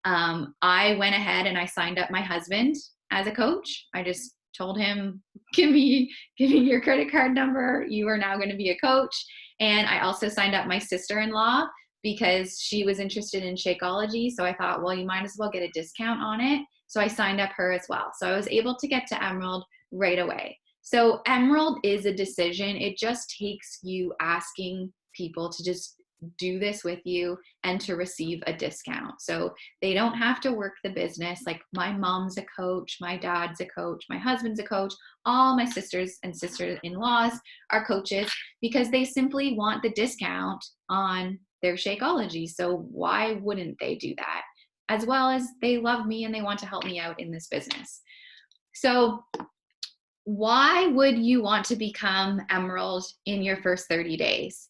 I went ahead and I signed up my husband as a coach. I just told him, give me your credit card number. You are now going to be a coach. And I also signed up my sister-in-law because she was interested in Shakeology. So I thought, well, you might as well get a discount on it. So I signed up her as well. So I was able to get to Emerald right away. So Emerald is a decision. It just takes you asking people to just do this with you and to receive a discount. So they don't have to work the business. Like my mom's a coach, my dad's a coach, my husband's a coach, all my sisters and sister-in-laws are coaches because they simply want the discount on their Shakeology. So why wouldn't they do that? as well as they love me and they want to help me out in this business. So why would you want to become Emerald in your first 30 days?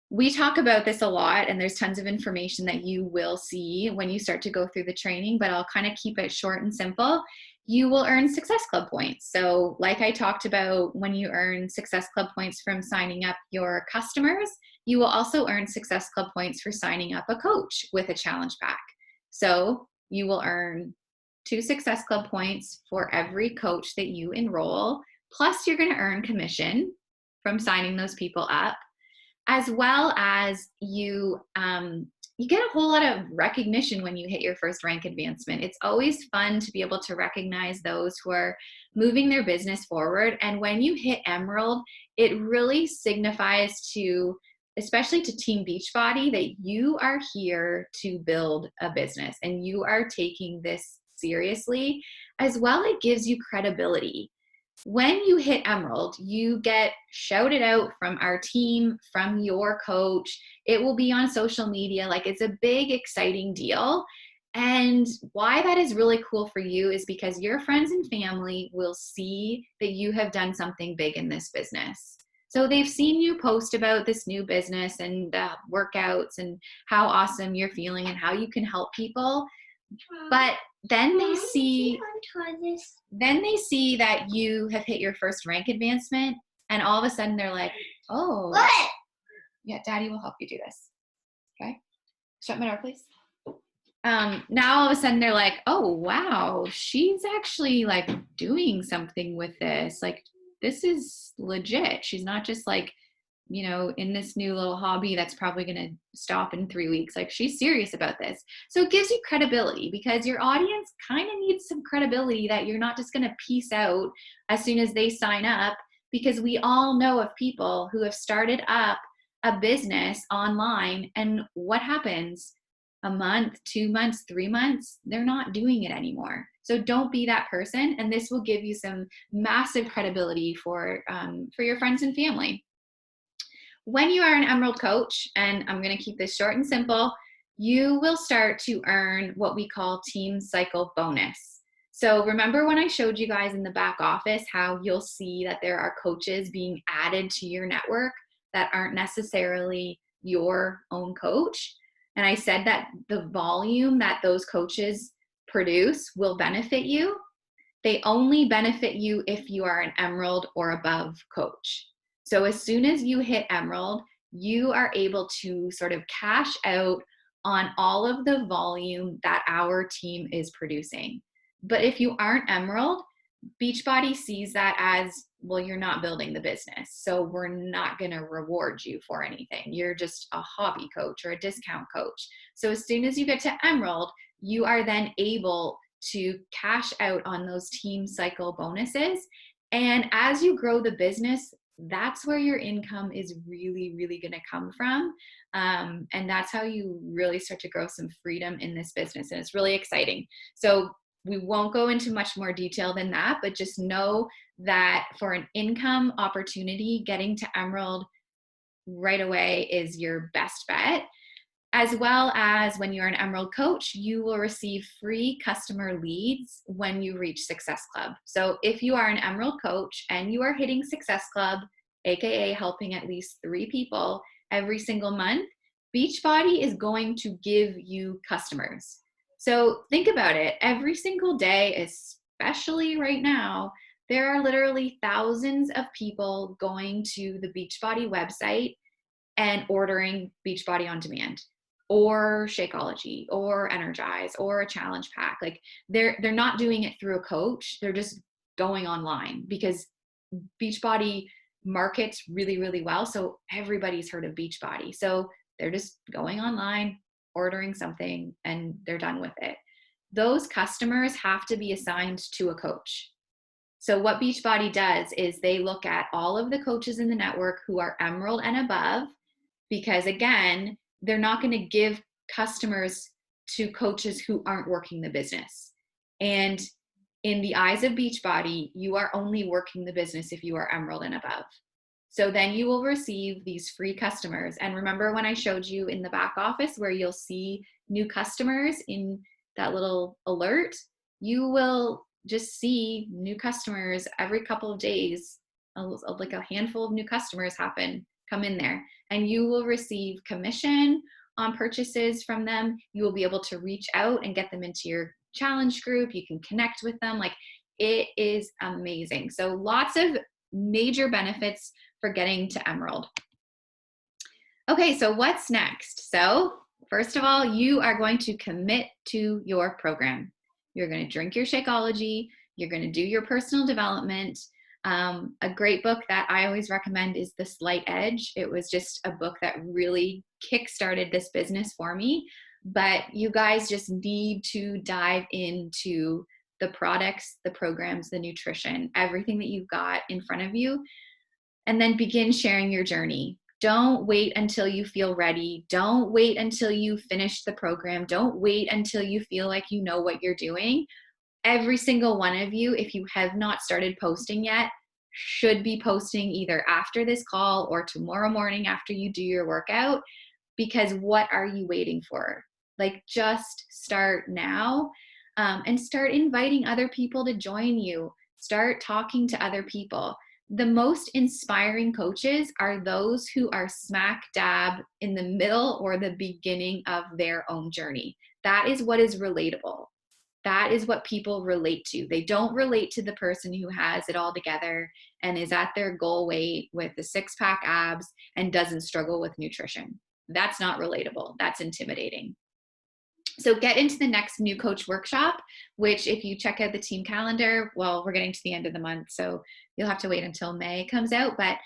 We talk about this a lot, and there's tons of information that you will see when you start to go through the training, but I'll kind of keep it short and simple. You will earn Success Club points. So like I talked about, when you earn Success Club points from signing up your customers, you will also earn Success Club points for signing up a coach with a challenge pack. So you will earn 2 Success Club points for every coach that you enroll, plus you're going to earn commission from signing those people up, as well as you get a whole lot of recognition when you hit your first rank advancement. It's always fun to be able to recognize those who are moving their business forward. And when you hit Emerald, it really signifies to, especially to Team Beachbody, that you are here to build a business and you are taking this seriously. As well, it gives you credibility. When you hit Emerald, you get shouted out from our team, from your coach. It will be on social media. Like, it's a big, exciting deal. And why that is really cool for you is because your friends and family will see that you have done something big in this business. So they've seen you post about this new business and workouts and how awesome you're feeling and how you can help people. But then they see that you have hit your first rank advancement, and all of a sudden they're like, oh,
What?
yeah, Daddy will help you do this. Okay, shut my door, please. Now all of a sudden they're like, oh, wow, she's actually like doing something with this. Like, this is legit. She's not just like, you know, in this new little hobby that's probably going to stop in 3 weeks. Like, she's serious about this. So it gives you credibility, because your audience kind of needs some credibility that you're not just going to peace out as soon as they sign up, because we all know of people who have started up a business online, and what happens? A month, 2 months, 3 months, they're not doing it anymore. So don't be that person, and this will give you some massive credibility for your friends and family. When you are an Emerald coach, and I'm going to keep this short and simple, you will start to earn what we call Team Cycle bonus. So remember when I showed you guys in the back office how you'll see that there are coaches being added to your network that aren't necessarily your own coach? And I said that the volume that those coaches produce will benefit you. They only benefit you if you are an Emerald or above coach. So as soon as you hit Emerald, you are able to sort of cash out on all of the volume that our team is producing. But if you aren't Emerald, Beachbody sees that as, well, you're not building the business, so we're not going to reward you for anything. You're just a hobby coach or a discount coach. So as soon as you get to Emerald, you are then able to cash out on those Team Cycle bonuses. And as you grow the business, that's where your income is really, really going to come from. And that's how you really start to grow some freedom in this business. And it's really exciting. So we won't go into much more detail than that, but just know that for an income opportunity, getting to Emerald right away is your best bet. As well as when you're an Emerald coach, you will receive free customer leads when you reach Success Club. So if you are an Emerald coach and you are hitting Success Club, AKA helping at least 3 people every single month, Beachbody is going to give you customers. So think about it. Every single day, especially right now, there are literally thousands of people going to the Beachbody website and ordering Beachbody on demand, or Shakeology, or Energize, or a challenge pack. Like, they're not doing it through a coach. They're just going online because Beachbody markets really, really well. So everybody's heard of Beachbody. So they're just going online, ordering something, and they're done with it. Those customers have to be assigned to a coach. So what Beachbody does is they look at all of the coaches in the network who are Emerald and above, because again, they're not going to give customers to coaches who aren't working the business. And in the eyes of Beachbody, you are only working the business if you are Emerald and above. So then you will receive these free customers. And remember when I showed you in the back office where you'll see new customers in that little alert, you will just see new customers every couple of days, like a handful of new customers come in there, and you will receive commission on purchases from them. You will be able to reach out and get them into your challenge group. You can connect with them. Like, it is amazing. So lots of major benefits for getting to Emerald. Okay, so what's next? So first of all, you are going to commit to your program. You're going to drink your Shakeology. You're going to do your personal development. A great book that I always recommend is The Slight Edge. It was just a book that really kickstarted this business for me. But you guys just need to dive into the products, the programs, the nutrition, everything that you've got in front of you, and then begin sharing your journey. Don't wait until you feel ready. Don't wait until you finish the program. Don't wait until you feel like you know what you're doing. Every single one of you, if you have not started posting yet, should be posting either after this call or tomorrow morning after you do your workout, because what are you waiting for? Like, just start now, and start inviting other people to join you. Start talking to other people. The most inspiring coaches are those who are smack dab in the middle or the beginning of their own journey. That is what is relatable. That is what people relate to. They don't relate to the person who has it all together and is at their goal weight with the 6-pack abs and doesn't struggle with nutrition. That's not relatable. That's intimidating. So get into the next New Coach Workshop, which if you check out the team calendar, well, we're getting to the end of the month, so you'll have to wait until May comes out. But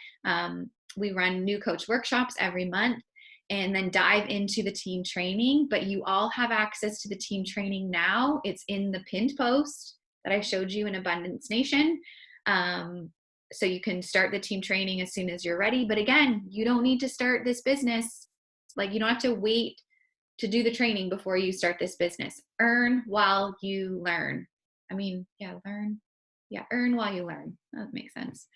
we run New Coach Workshops every month, and then dive into the team training. But you all have access to the team training now. It's in the pinned post that I showed you in Abundance Nation. So you can start the team training as soon as you're ready. But again, you don't need to start this business. Like, you don't have to wait to do the training before you start this business. Earn while you learn. Earn while you learn. That makes sense.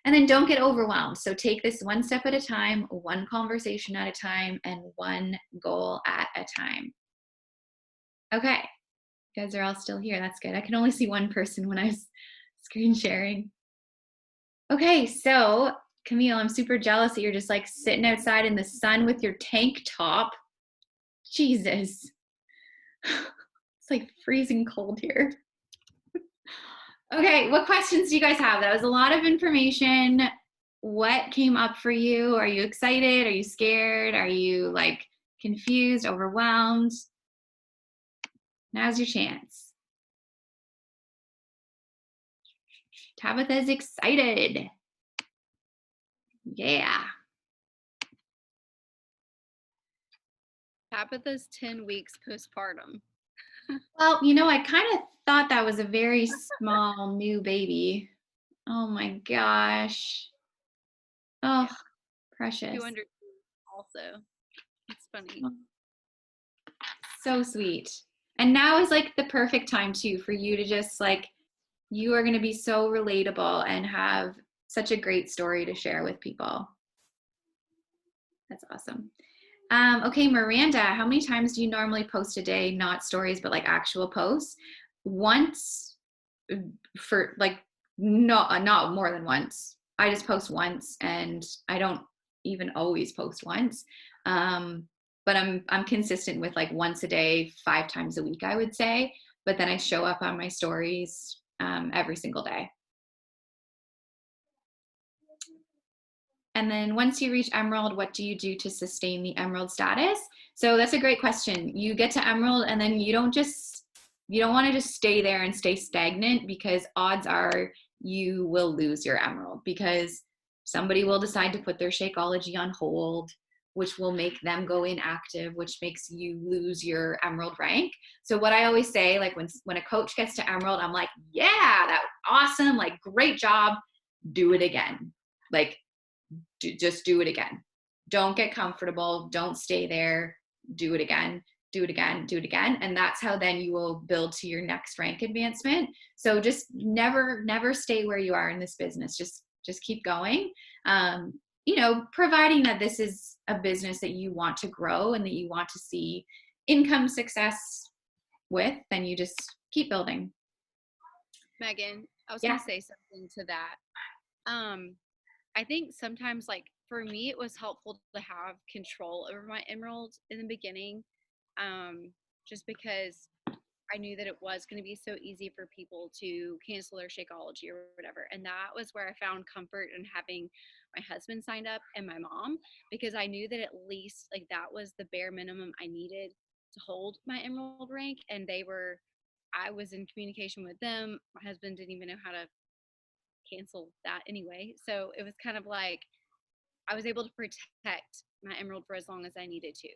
And then don't get overwhelmed. So take this one step at a time, one conversation at a time, and one goal at a time. Okay, you guys are all still here. That's good. I can only see one person when I was screen sharing. Okay, so Camille, I'm super jealous that you're just like sitting outside in the sun with your tank top. Jesus. It's like freezing cold here. Okay, what questions do you guys have? That was a lot of information. What came up for you? Are you excited? Are you scared? Are you like confused, overwhelmed? Now's your chance. Tabitha's excited. Yeah.
Tabitha's 10 weeks postpartum.
Well, I kind of thought that was a very small new baby. Oh my gosh. Oh, precious.
200 also. It's funny.
So sweet. And now is like the perfect time too for you to just like, you are going to be so relatable and have such a great story to share with people. That's awesome. Okay, Miranda, how many times do you normally post a day? Not stories, but like actual posts? Once, for like, not more than once. I just post once, and I don't even always post once. But I'm consistent with like once a day, 5 times a week, I would say. But then I show up on my stories every single day. And then once you reach Emerald, what do you do to sustain the Emerald status? So that's a great question. You get to Emerald, and then you don't want to just stay there and stay stagnant, because odds are you will lose your Emerald, because somebody will decide to put their Shakeology on hold, which will make them go inactive, which makes you lose your Emerald rank. So what I always say, like when a coach gets to Emerald, I'm like, yeah, that's awesome. Like, great job. Do it again. Like, just do it again. Don't get comfortable. Don't stay there. Do it again. Do it again. Do it again. And that's how then you will build to your next rank advancement. So just never stay where you are in this business. Just keep going. Providing that this is a business that you want to grow and that you want to see income success with, then you just keep building.
Megan, I was
Yeah.
gonna say something to that. I think sometimes, like for me, it was helpful to have control over my emerald in the beginning, just because I knew that it was going to be so easy for people to cancel their Shakeology or whatever. And that was where I found comfort in having my husband signed up and my mom, because I knew that at least like that was the bare minimum I needed to hold my emerald rank. And I was in communication with them. My husband didn't even know how to cancel that anyway. So it was kind of like I was able to protect my emerald for as long as I needed to.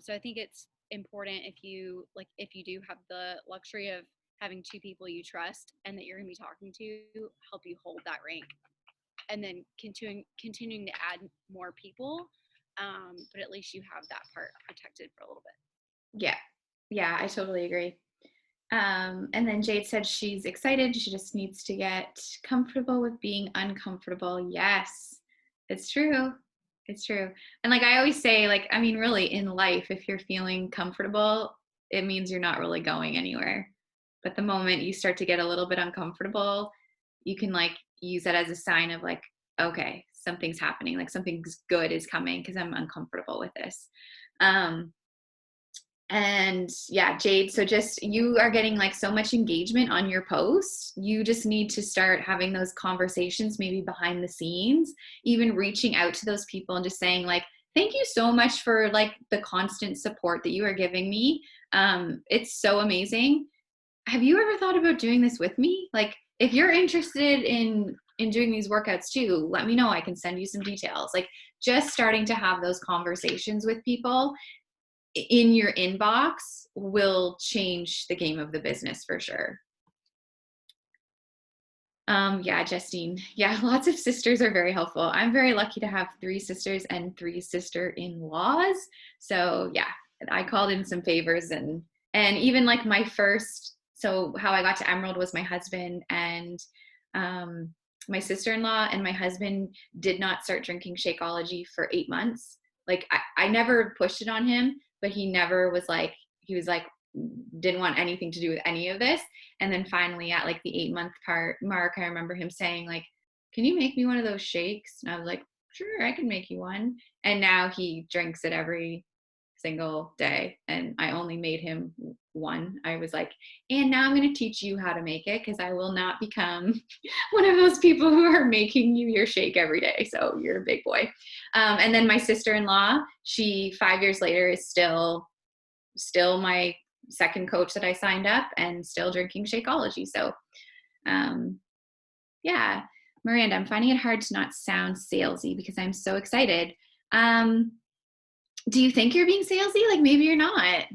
So I think it's important if you do have the luxury of having two people you trust and that you're going to be talking to help you hold that rank, and then continuing to add more people. But at least you have that part protected for a little bit.
Yeah, I totally agree. And then Jade said she's excited. She just needs to get comfortable with being uncomfortable. Yes, it's true. It's true. And like I always say, like, I mean, really in life, if you're feeling comfortable, it means you're not really going anywhere. But the moment you start to get a little bit uncomfortable, you can like use that as a sign of like, okay, something's happening, like something's good is coming because I'm uncomfortable with this. And yeah, Jade, so just you are getting like so much engagement on your posts. You just need to start having those conversations, maybe behind the scenes, even reaching out to those people and just saying like, thank you so much for like the constant support that you are giving me. It's so amazing. Have you ever thought about doing this with me? Like if you're interested in doing these workouts too, let me know. I can send you some details. Like just starting to have those conversations with people in your inbox will change the game of the business for sure. Yeah, Justine. Yeah, lots of sisters are very helpful. I'm very lucky to have 3 sisters and 3 sister-in-laws. So yeah, I called in some favors and even like my first, so how I got to Emerald was my husband and my sister-in-law and my husband did not start drinking Shakeology for 8 months. Like I never pushed it on him, but he never was like, he was like, didn't want anything to do with any of this. And then finally at like the 8-month mark, I remember him saying like, can you make me one of those shakes? And I was like, sure, I can make you one. And now he drinks it every single day. And I only made him one. I was like, and now I'm going to teach you how to make it because I will not become one of those people who are making you your shake every day. So you're a big boy. And then my sister-in-law, she 5 years later is still my second coach that I signed up and still drinking Shakeology. So yeah, Miranda, I'm finding it hard to not sound salesy because I'm so excited. Do you think you're being salesy? Like maybe you're not.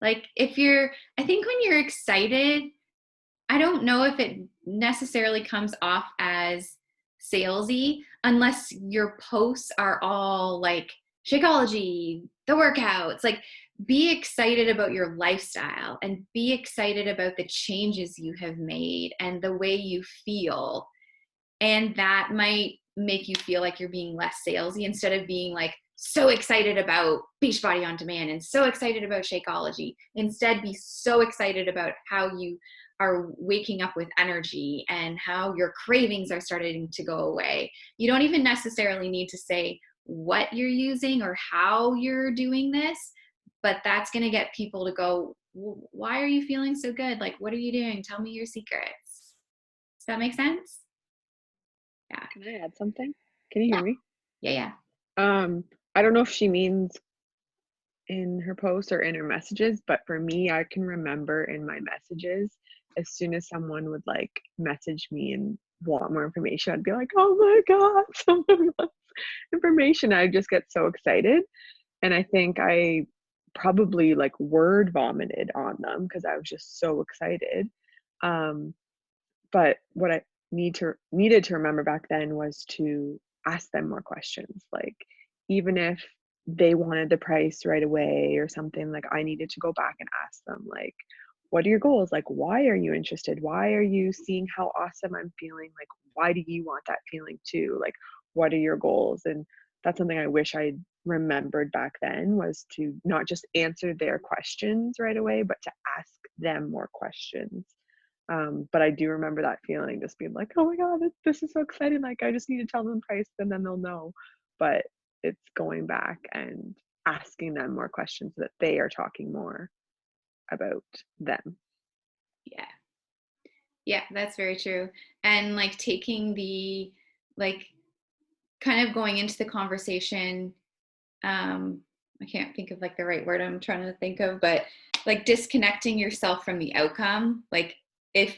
Like I think when you're excited, I don't know if it necessarily comes off as salesy unless your posts are all like Shakeology, the workouts, like be excited about your lifestyle and be excited about the changes you have made and the way you feel. And that might make you feel like you're being less salesy instead of being like so excited about Beachbody On Demand and so excited about Shakeology. Instead, be so excited about how you are waking up with energy and how your cravings are starting to go away. You don't even necessarily need to say what you're using or how you're doing this, but that's going to get people to go, why are you feeling so good? Like, what are you doing? Tell me your secrets. Does that make sense? Yeah.
Can I add something? Can you hear me?
Yeah.
I don't know if she means in her posts or in her messages, but for me, I can remember in my messages, as soon as someone would like message me and want more information, I'd be like, oh my God, someone wants information. I'd just get so excited. And I think I probably like word vomited on them because I was just so excited. But what I needed to remember back then was to ask them more questions. Like even if they wanted the price right away or something, like I needed to go back and ask them like, what are your goals? Like, why are you interested? Why are you seeing how awesome I'm feeling? Like, why do you want that feeling too? Like, what are your goals? And that's something I wish I remembered back then, was to not just answer their questions right away, but to ask them more questions. But I do remember that feeling, just being like, oh my God, this is so exciting. Like, I just need to tell them price and then they'll know. But it's going back and asking them more questions so that they are talking more about them.
Yeah. Yeah, that's very true. And like taking the, like, kind of going into the conversation, I can't think of like the right word I'm trying to think of, but like disconnecting yourself from the outcome. Like if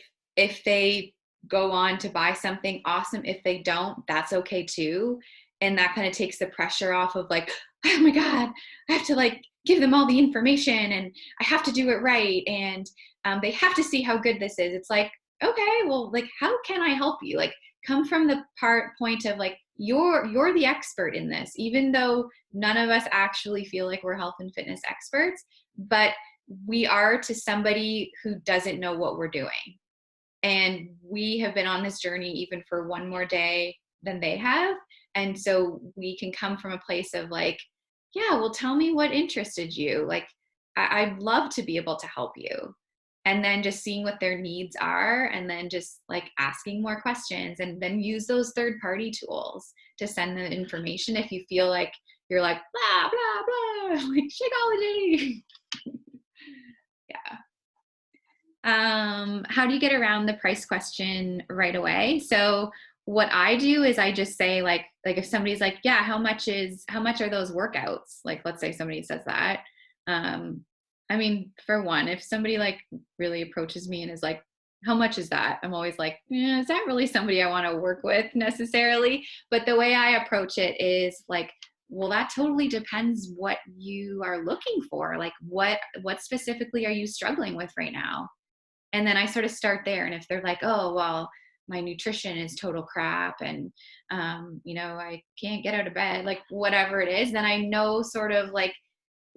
they go on to buy something, awesome. If they don't, that's okay too. And that kind of takes the pressure off of like, oh my God, I have to like give them all the information and I have to do it right. And they have to see how good this is. It's like, okay, well, like, how can I help you? Like, come from the point of like, you're the expert in this, even though none of us actually feel like we're health and fitness experts, but we are to somebody who doesn't know what we're doing. And we have been on this journey even for one more day than they have. And so we can come from a place of like, yeah, well, tell me what interested you. Like, I'd love to be able to help you. And then just seeing what their needs are, and then just like asking more questions, and then use those third party tools to send the information if you feel like you're like, blah, blah, blah, like Shakeology. Yeah. How do you get around the price question right away? So what I do is I just say like if somebody's like, yeah, how much are those workouts? Like, let's say somebody says that. I mean, for one, if somebody like really approaches me and is like, how much is that? I'm always like, yeah, is that really somebody I want to work with necessarily? But the way I approach it is like, well, that totally depends what you are looking for. Like what specifically are you struggling with right now? And then I sort of start there. And if they're like, oh, well, my nutrition is total crap and, I can't get out of bed, like whatever it is, then I know sort of like,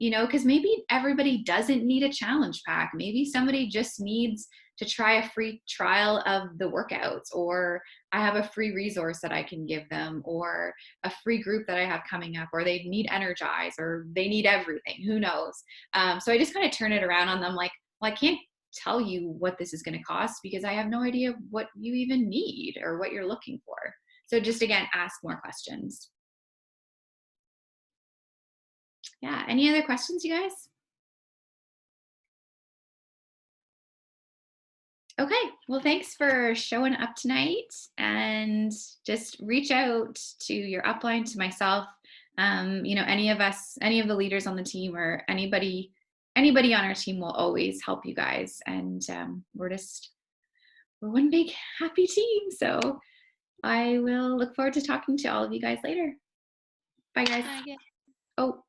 because maybe everybody doesn't need a challenge pack. Maybe somebody just needs to try a free trial of the workouts, or I have a free resource that I can give them, or a free group that I have coming up, or they need Energize, or they need everything, who knows? So I just kind of turn it around on them like, well, I can't tell you what this is going to cost because I have no idea what you even need or what you're looking for. So just again, ask more questions. Yeah. Any other questions, you guys? Okay. Well, thanks for showing up tonight, and just reach out to your upline, to myself, any of the leaders on the team, or anybody on our team will always help you guys. And we're one big happy team. So I will look forward to talking to all of you guys later. Bye, guys.
Bye, guys.
Oh.